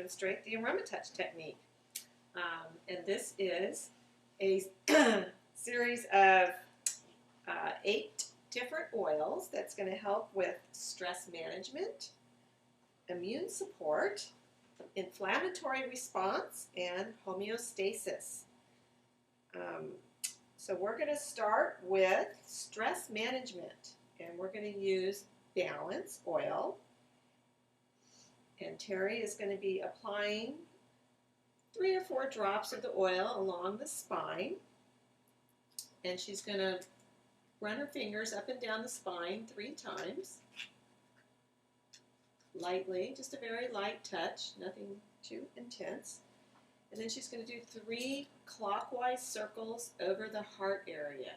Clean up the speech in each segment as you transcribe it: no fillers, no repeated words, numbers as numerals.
demonstrate the AromaTouch technique. And this is a series of 8 different oils that's going to help with stress management, immune support, inflammatory response, and homeostasis. So we're going to start with stress management, and we're going to use Balance oil. And Terry is going to be applying 3 or 4 drops of the oil along the spine, and she's going to run her fingers up and down the spine 3 times, lightly, just a very light touch, nothing too intense. And then she's going to do 3 clockwise circles over the heart area.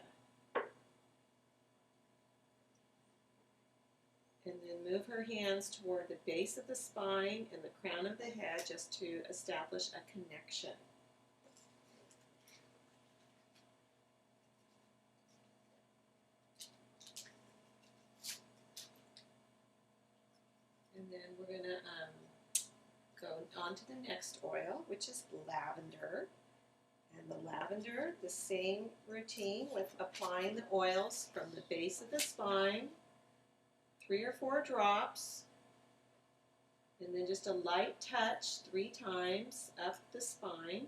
And then move her hands toward the base of the spine and the crown of the head just to establish a connection. And then we're going to go on to the next oil, which is lavender. And the lavender, the same routine with applying the oils from the base of the spine, 3 or 4 drops, and then just a light touch 3 times up the spine.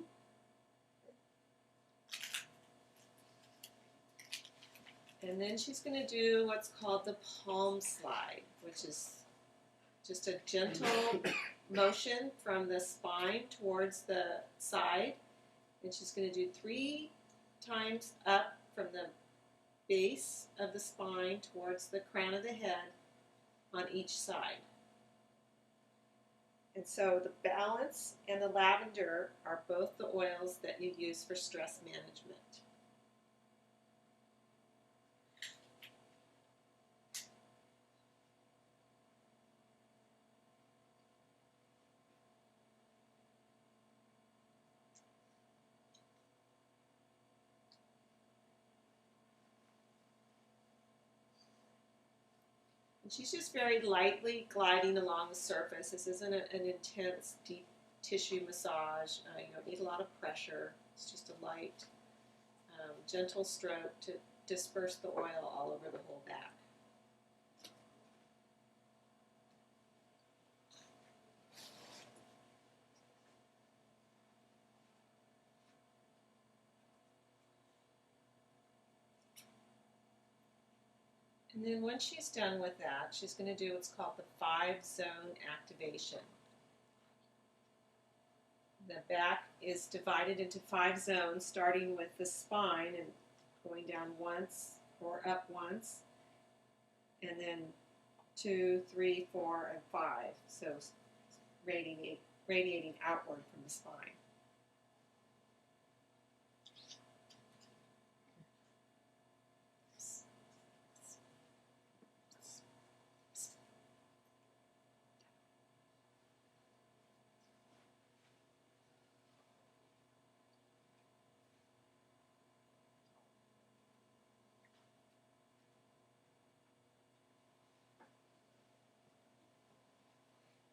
And then she's going to do what's called the palm slide, which is just a gentle motion from the spine towards the side. And she's going to do 3 times up from the base of the spine towards the crown of the head on each side. And so the Balance and the lavender are both the oils that you use for stress management. And she's just very lightly gliding along the surface. This isn't an intense, deep tissue massage. You don't need a lot of pressure. It's just a light, gentle stroke to disperse the oil all over the whole back. And then once she's done with that, she's going to do what's called the 5-zone activation. The back is divided into 5 zones, starting with the spine and going down once or up once, and then 2, 3, 4, and 5. So radiating outward from the spine.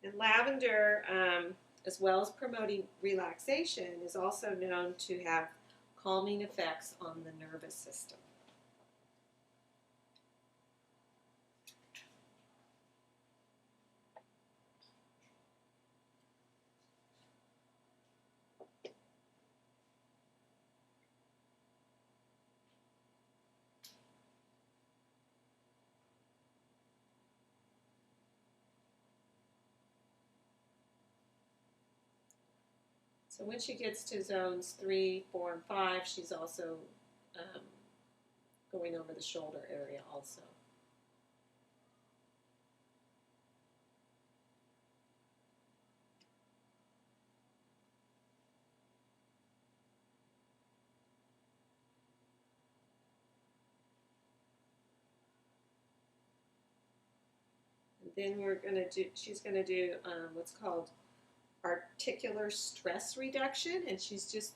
And lavender, as well as promoting relaxation, is also known to have calming effects on the nervous system. So when she gets to zones 3, 4, and 5, she's also going over the shoulder area also. And then she's going to do what's called articular stress reduction, and she's just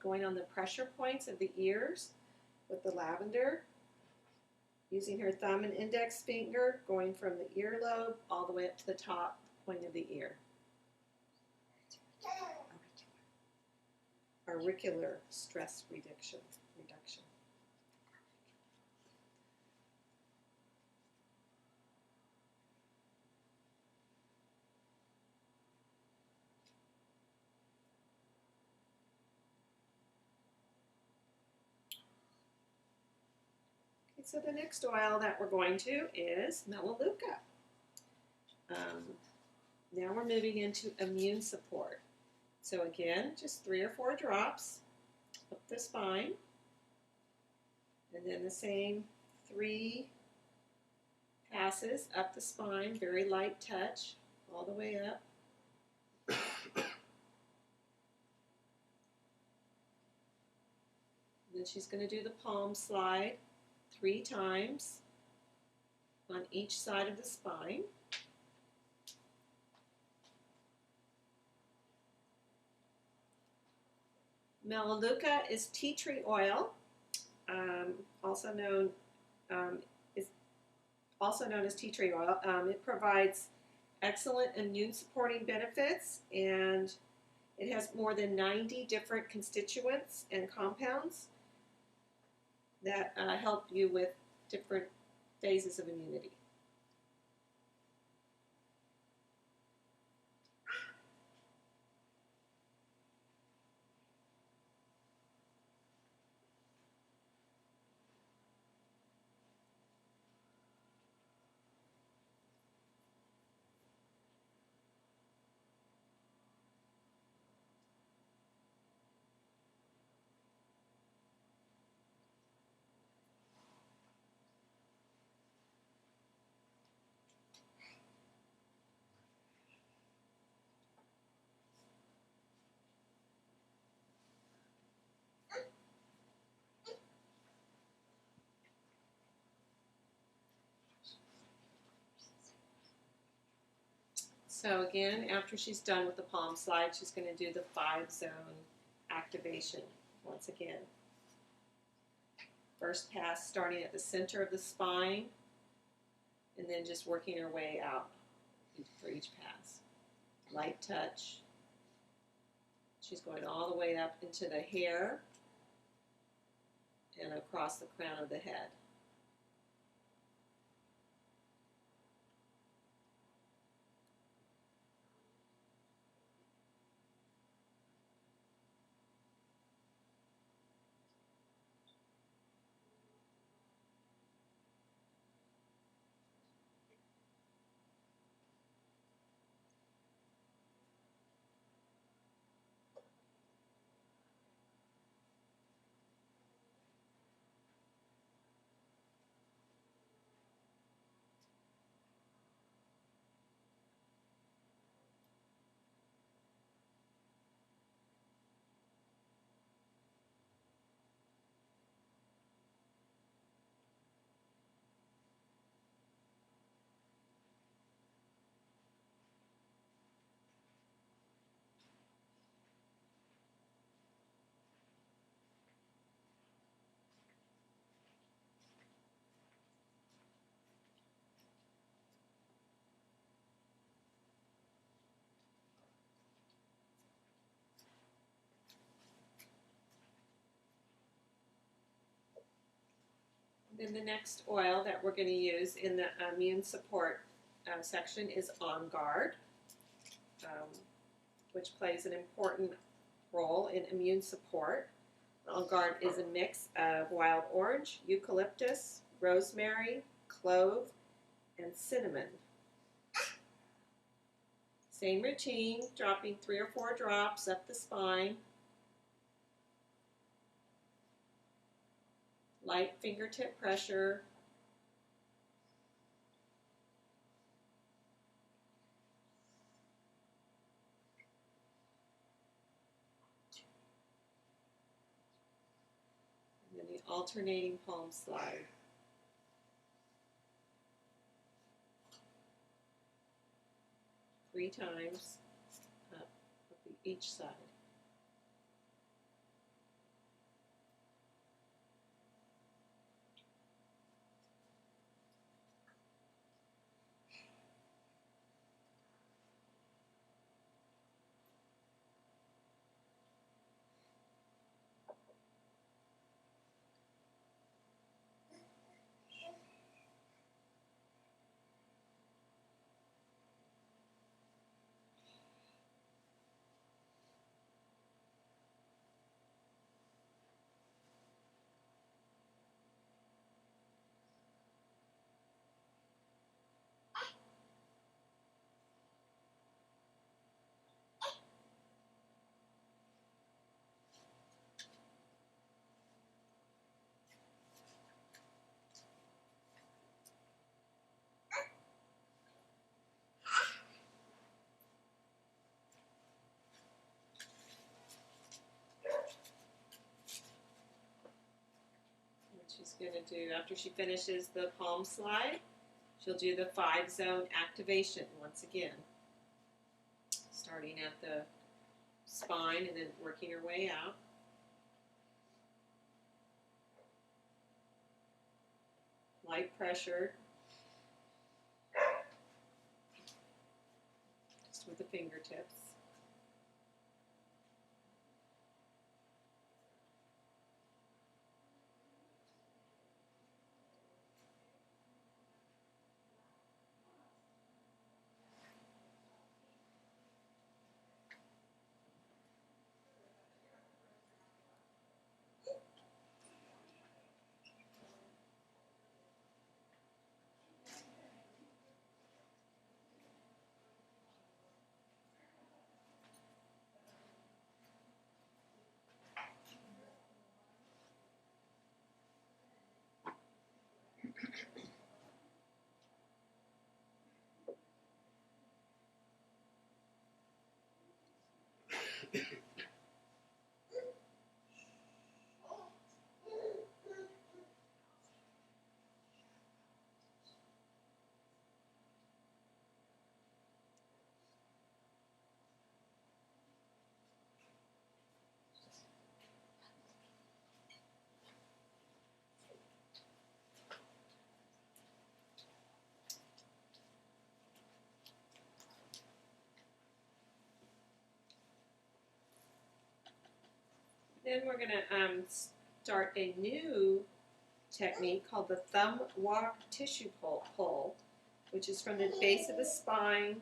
going on the pressure points of the ears with the lavender, using her thumb and index finger, going from the earlobe all the way up to the top point of the ear. auricular stress reduction. Okay, so the next oil that we're going to is Melaleuca. Now we're moving into immune support. So again, just 3 or 4 drops up the spine, and then the same 3 passes up the spine, very light touch, all the way up. Then she's going to do the palm slide 3 times on each side of the spine. Melaleuca is tea tree oil, also known as tea tree oil. It provides excellent immune supporting benefits, and it has more than 90 different constituents and compounds that help you with different phases of immunity. So again, after she's done with the palm slide, she's going to do the 5-zone activation once again. First pass starting at the center of the spine, and then just working her way out for each pass. Light touch. She's going all the way up into the hair and across the crown of the head. Then the next oil that we're going to use in the immune support section is On Guard, which plays an important role in immune support. On Guard is a mix of wild orange, eucalyptus, rosemary, clove, and cinnamon. Same routine, dropping 3 or 4 drops up the spine. Light fingertip pressure. And then the alternating palm slide. Three times up each side. She's going to do, after she finishes the palm slide, she'll do the 5-zone activation once again. Starting at the spine and then working her way out. Light pressure. Just with the fingertips. Then we're going to start a new technique called the thumb walk tissue pull, which is from the base of the spine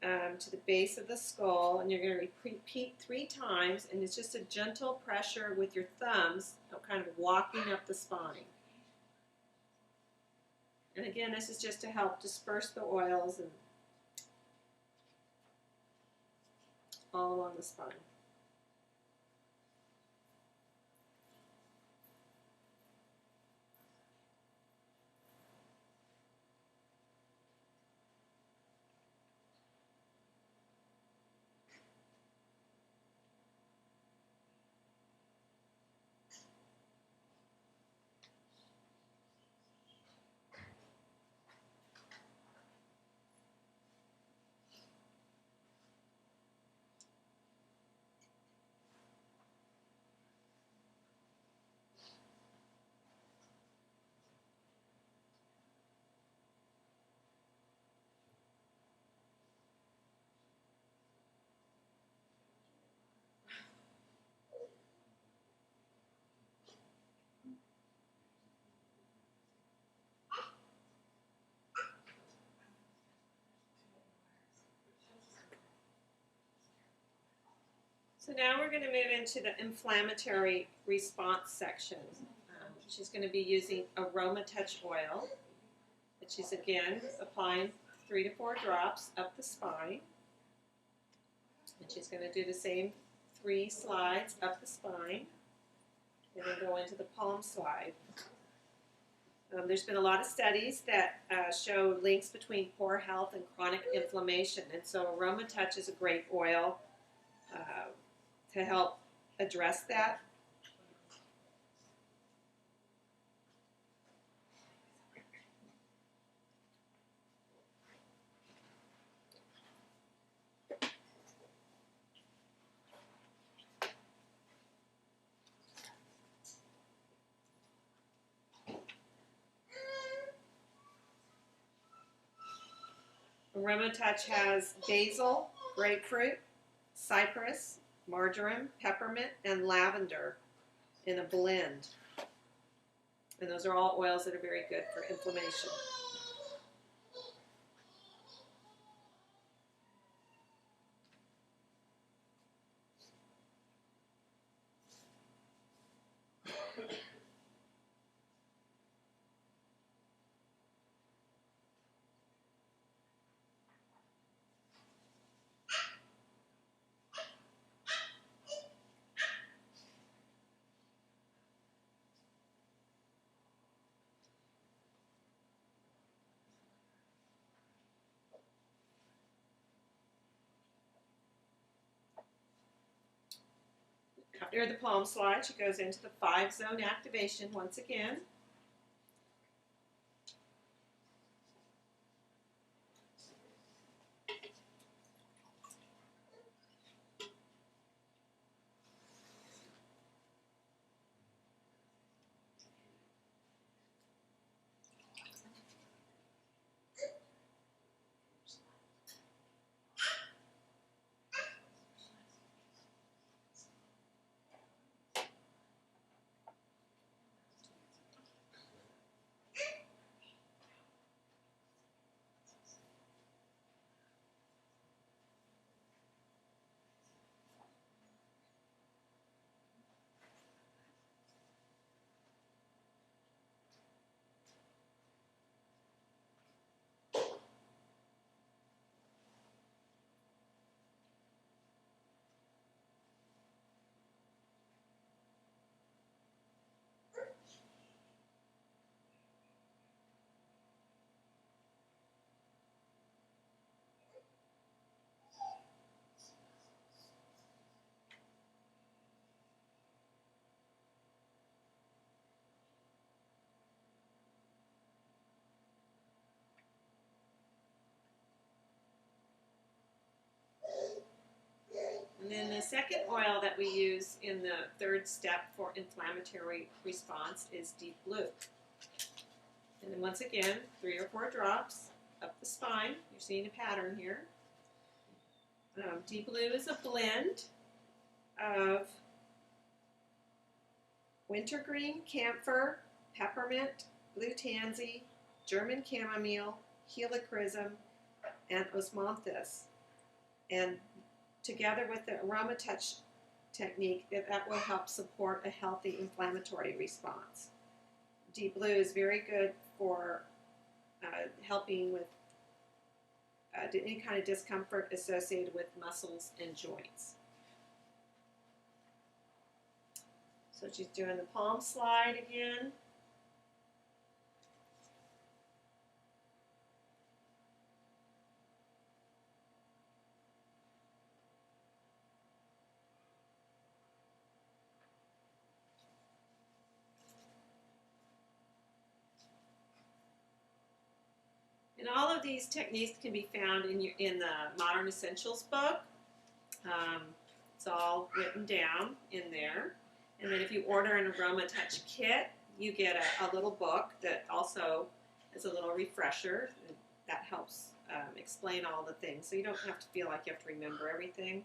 to the base of the skull, and you're going to repeat 3 times, and it's just a gentle pressure with your thumbs, kind of walking up the spine. And again, this is just to help disperse the oils and all along the spine. So now we're going to move into the inflammatory response section. She's going to be using AromaTouch oil, which she's again applying 3 to 4 drops up the spine. And she's going to do the same 3 slides up the spine, and then go into the palm slide. There's been a lot of studies that show links between poor health and chronic inflammation, and so AromaTouch is a great oil to help address that. AromaTouch has basil, grapefruit, cypress, marjoram, peppermint, and lavender in a blend. And those are all oils that are very good for inflammation. After the palm slide, she goes into the 5-zone activation once again. And then the second oil that we use in the third step for inflammatory response is Deep Blue. And then once again, 3 or 4 drops up the spine. You're seeing a pattern here. Deep Blue is a blend of wintergreen, camphor, peppermint, blue tansy, German chamomile, helichrysum, and osmanthus. And together with the AromaTouch technique, that will help support a healthy inflammatory response. Deep Blue is very good for helping with any kind of discomfort associated with muscles and joints. So she's doing the palm slide again. And all of these techniques can be found in the Modern Essentials book. It's all written down in there. And then if you order an AromaTouch kit, you get a little book that also is a little refresher. That helps explain all the things, so you don't have to feel like you have to remember everything.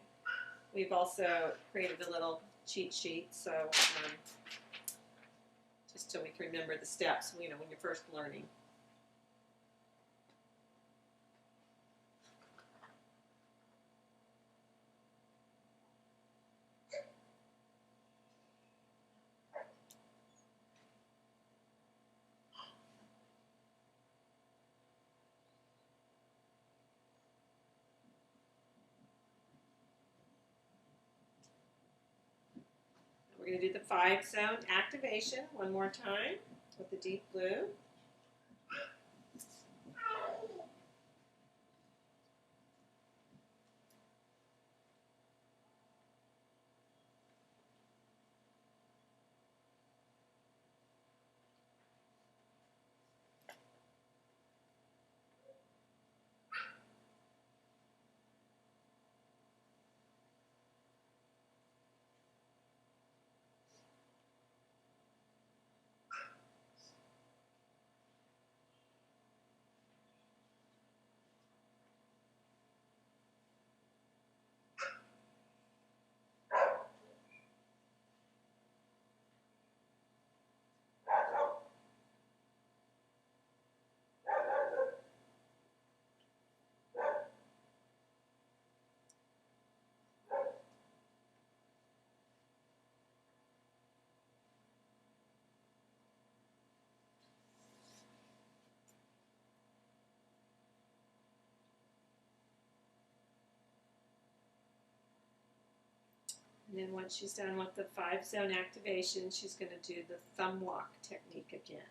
We've also created a little cheat sheet, so just so we can remember the steps, when you're first learning. We're going to do the 5-zone activation one more time with the Deep Blue. And then once she's done with the 5-zone activation, she's going to do the thumb lock technique again.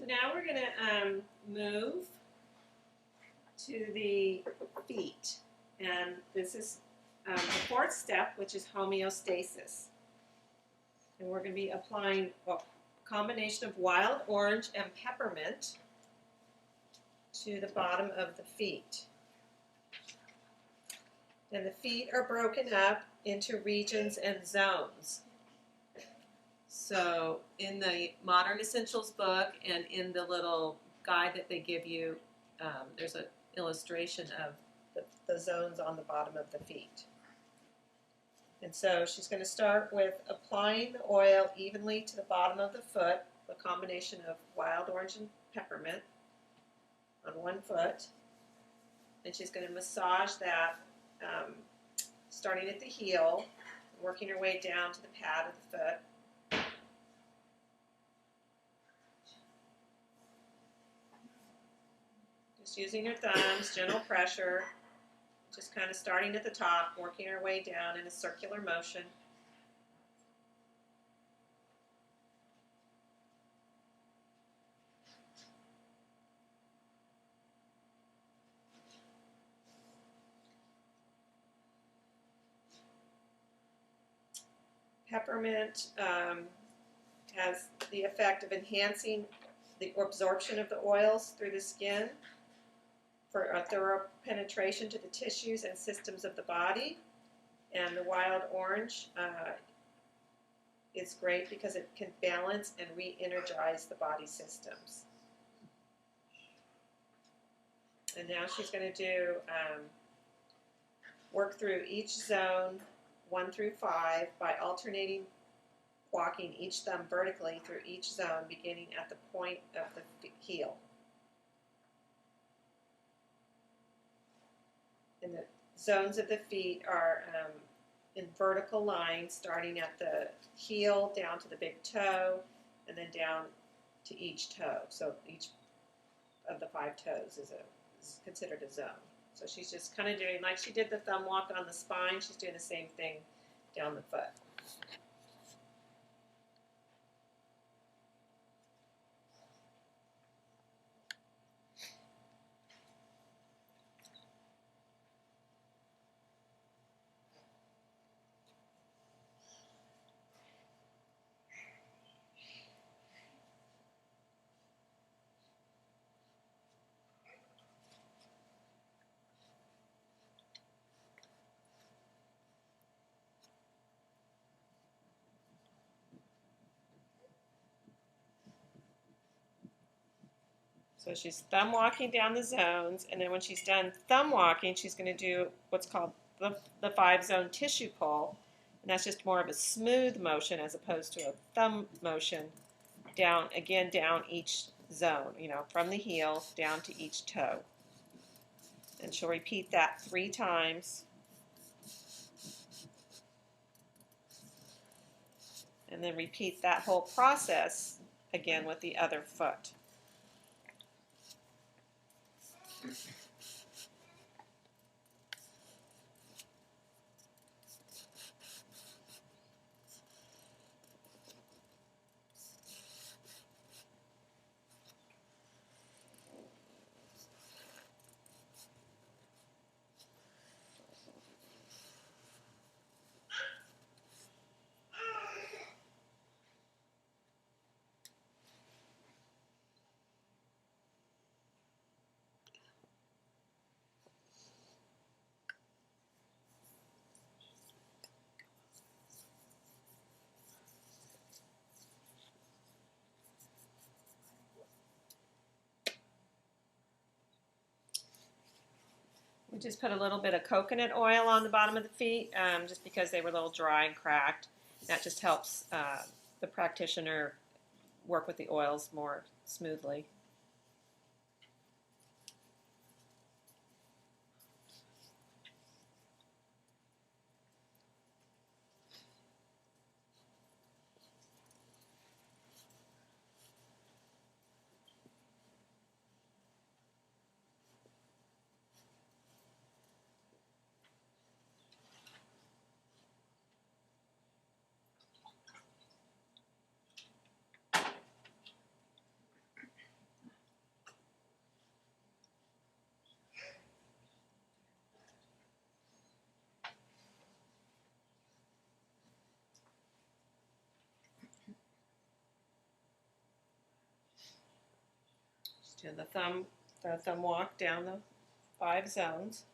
So now we're going to move to the feet. And this is the fourth step, which is homeostasis. And we're going to be applying a combination of wild orange and peppermint to the bottom of the feet. And the feet are broken up into regions and zones. So in the Modern Essentials book and in the little guide that they give you, there's an illustration of the zones on the bottom of the feet. And so she's going to start with applying the oil evenly to the bottom of the foot, a combination of wild orange and peppermint on one foot. And she's going to massage that starting at the heel, working her way down to the pad of the foot. Just using her thumbs, gentle pressure, just kind of starting at the top, working her way down in a circular motion. Peppermint has the effect of enhancing the absorption of the oils through the skin for a thorough penetration to the tissues and systems of the body. And the wild orange is great because it can balance and re-energize the body systems. And now she's going to do work through each zone 1 through 5 by alternating walking each thumb vertically through each zone beginning at the point of the heel. And the zones of the feet are in vertical lines starting at the heel down to the big toe and then down to each toe. So each of the 5 toes is considered a zone. So she's just kind of doing, like she did the thumb walk on the spine, she's doing the same thing down the foot. So she's thumb walking down the zones, and then when she's done thumb walking, she's going to do what's called the 5-zone tissue pull, and that's just more of a smooth motion as opposed to a thumb motion down each zone, from the heel down to each toe. And she'll repeat that 3 times. And then repeat that whole process again with the other foot. We just put a little bit of coconut oil on the bottom of the feet just because they were a little dry and cracked. That just helps the practitioner work with the oils more smoothly. Do the thumb walk down the 5 zones.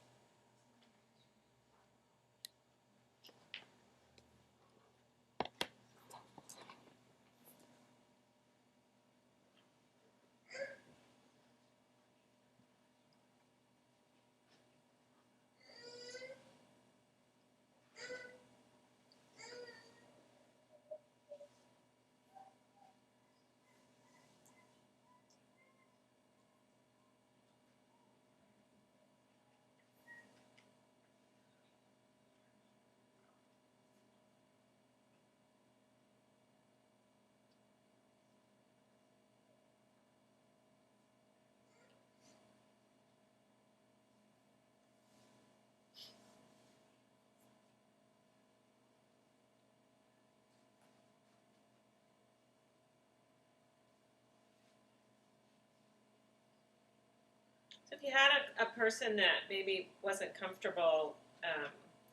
So if you had a person that maybe wasn't comfortable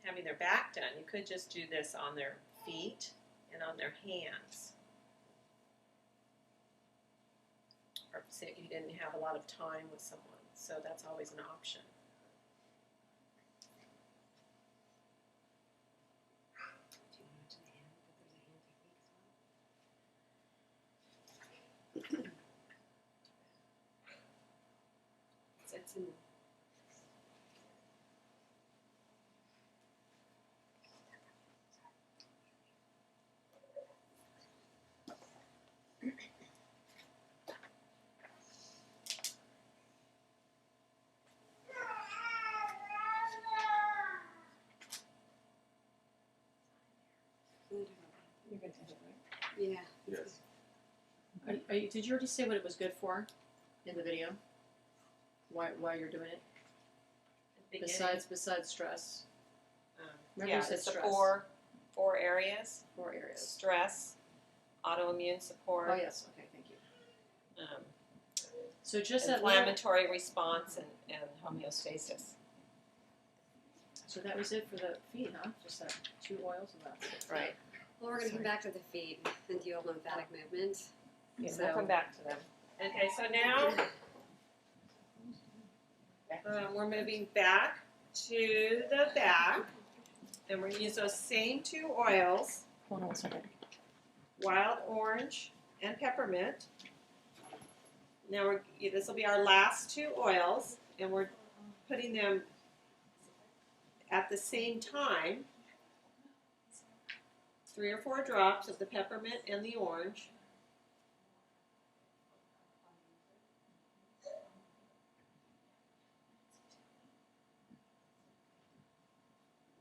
having their back done, you could just do this on their feet and on their hands. Or say you didn't have a lot of time with someone, so that's always an option. It's in You're going to edit, right? Yeah. Yes. Did you already say what it was good for in the video? Why you're doing it? Besides stress. Remember yeah, you said it's the stress. four areas. 4 areas. Stress, autoimmune support. Oh yes. Okay. Thank you. Um, So just that little, inflammatory response and homeostasis. so that was it for the feet, huh? Just that 2 oils and that's it. Right. Well, we're going to come back to the feet and do all lymphatic movement. Yeah, So- we'll come back to them. Okay, so now we're moving back to the back, and we're going to use those same 2 oils, Hold on 1 second. wild orange and peppermint. Now this will be our last 2 oils, and we're putting them at the same time. 3 or 4 drops of the peppermint and the orange.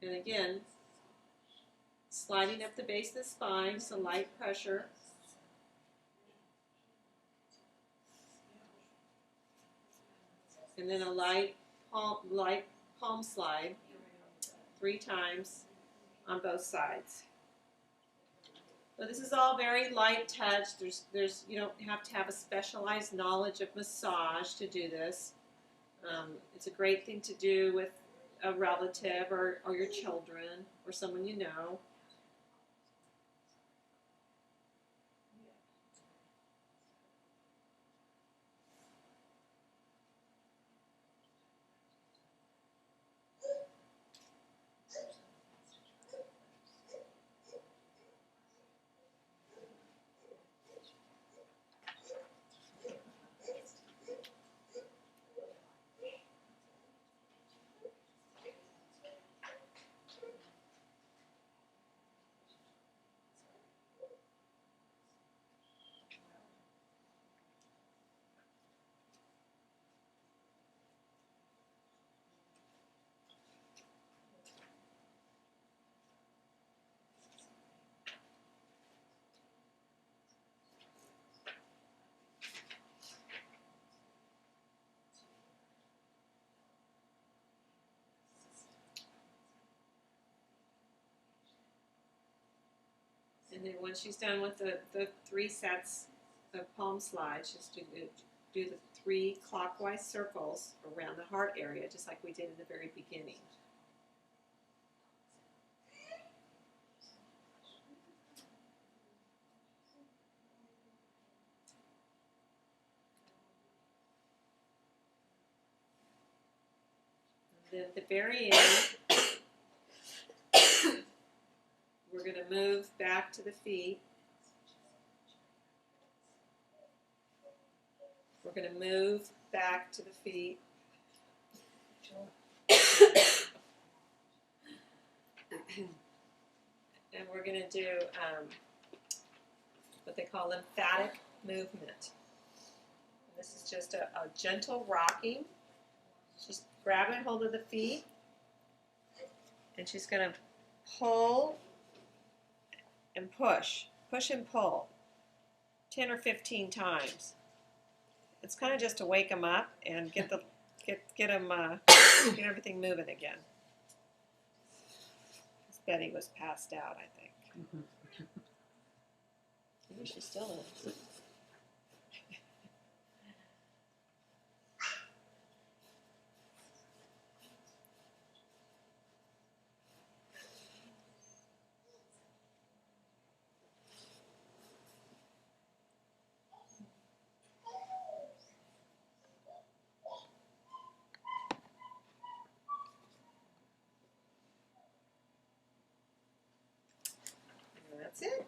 And again, sliding up the base of the spine, so light pressure. And then a light palm slide 3 times on both sides. So this is all very light touch. There's you don't have to have a specialized knowledge of massage to do this. It's a great thing to do with a relative or your children or someone you know. And then when she's done with the 3 sets of palm slides, she's to do the 3 clockwise circles around the heart area, just like we did in the very beginning. then at the very end, we're going to move back to the feet. We're going to move back to the feet. And we're going to do what they call lymphatic movement. And this is just a gentle rocking. She's grabbing hold of the feet, and she's going to pull and push and pull 10 or 15 times. It's kind of just to wake them up and get everything moving again. Betty was passed out, I think. Maybe she still is. And that's it.